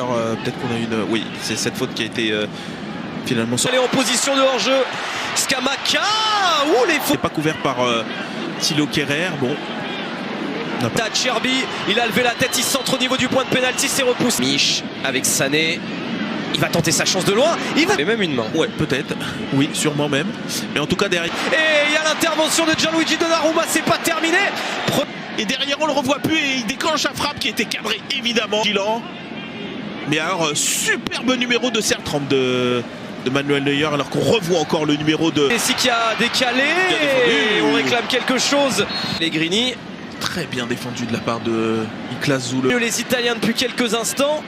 alors peut-être qu'on a une... Oui, c'est cette faute qui a été finalement... Elle est en position de hors-jeu. Scamacca. Ouh, les fautes. C'est pas couvert par Thilo Kehrer, bon. Cherby, il a levé la tête, il centre au niveau du point de pénalty, c'est repoussé. Mich avec Sané, il va tenter sa chance de loin, il va... Et même une main. Ouais, peut-être, oui, sûrement même. Mais en tout cas derrière... Et il y a l'intervention de Gianluigi Donnarumma, c'est pas terminé. Et derrière on le revoit plus et il déclenche la frappe qui était cadrée évidemment. Mais alors superbe numéro de Sertrand de Manuel Neuer, alors qu'on revoit encore le numéro de... Messi qui a décalé, et on réclame quelque chose. Pellegrini. Très bien défendu de la part de Niklas Zule. Les Italiens depuis quelques instants.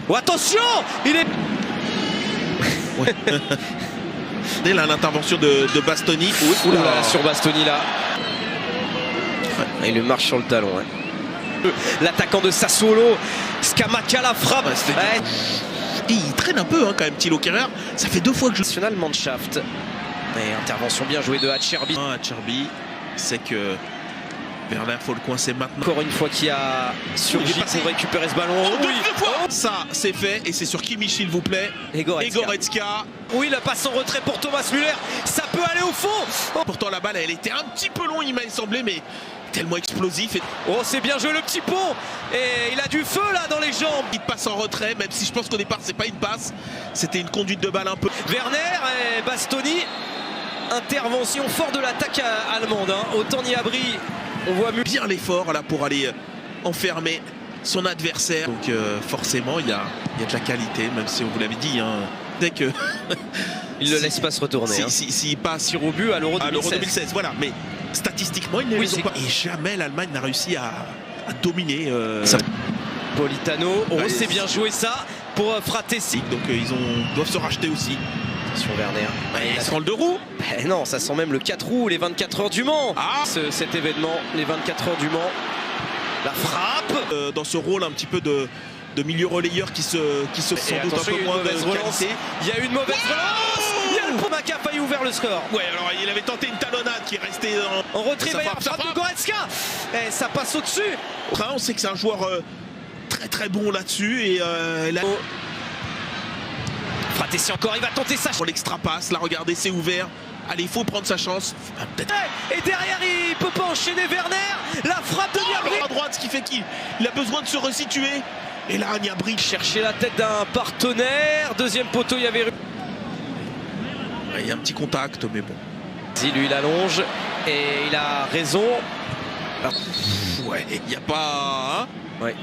Oh, attention, il est... Ouais. Et là l'intervention de Bastoni. Oula, sur Bastoni là. Ouais. Il lui marche sur le talon. Ouais. L'attaquant de Sassuolo, Scamacca la frappe. Ouais, et il traîne un peu hein, quand même Thilo Kehrer. Ça fait 2 fois que je... National Mannschaft. Et intervention bien jouée de Cherby. Cherby, c'est que Werner faut le coincer maintenant. Encore une fois qui a surgi pour récupérer ce ballon. Oh, oui. Ça c'est fait et c'est sur Kimmich s'il vous plaît. Et Goretzka. Oui, la passe en retrait pour Thomas Müller. Ça peut aller au fond. Oh. Pourtant la balle elle était un petit peu longue il m'a semblé mais tellement explosif. Oh c'est bien joué le petit pont. Et il a du feu là dans les jambes. Il passe en retrait même si je pense qu'au départ c'est pas une passe. C'était une conduite de balle un peu. Werner et Bastoni. Intervention fort de l'attaque allemande. Hein. Autant Niabri. On voit bien l'effort là pour aller enfermer son adversaire. Donc forcément il y a de la qualité, même si on vous l'avait dit. Hein, dès que il ne le laisse pas se retourner. S'il passe sur au but à l'Euro 2016. Voilà, mais statistiquement il ne les a pas. Et jamais l'Allemagne n'a réussi à dominer. Politano, c'est bien joué ça pour Fratessi. Donc doivent se racheter aussi. Attention Werner. Il sent le 2 roues. Non, ça sent même le 4 roues, les 24 heures du Mans. Cet événement, les 24 heures du Mans. La frappe. Dans ce rôle un petit peu de milieu relayeur qui se sans doute un peu moins de qualité. Il y a eu une mauvaise relance. Pomaka a failli ouvrir le score. Ouais, alors il avait tenté une talonnade qui est restée en retrait. Frappe de Goretzka. Et ça passe au-dessus. On sait que c'est un joueur très très bon là-dessus et là... Fratessi encore, il va tenter sa chance. Pour l'extra passe, là regardez c'est ouvert. Allez, il faut prendre sa chance. Et derrière, il peut pas enchaîner Werner. La frappe de Niabri. À droite, ce qui fait qu'il a besoin de se resituer. Et là, Niabri chercher la tête d'un partenaire. Deuxième poteau, il y avait... Il y a un petit contact, mais bon. Lui, il allonge. Et il a raison. Ouais, il n'y a pas... Hein ouais.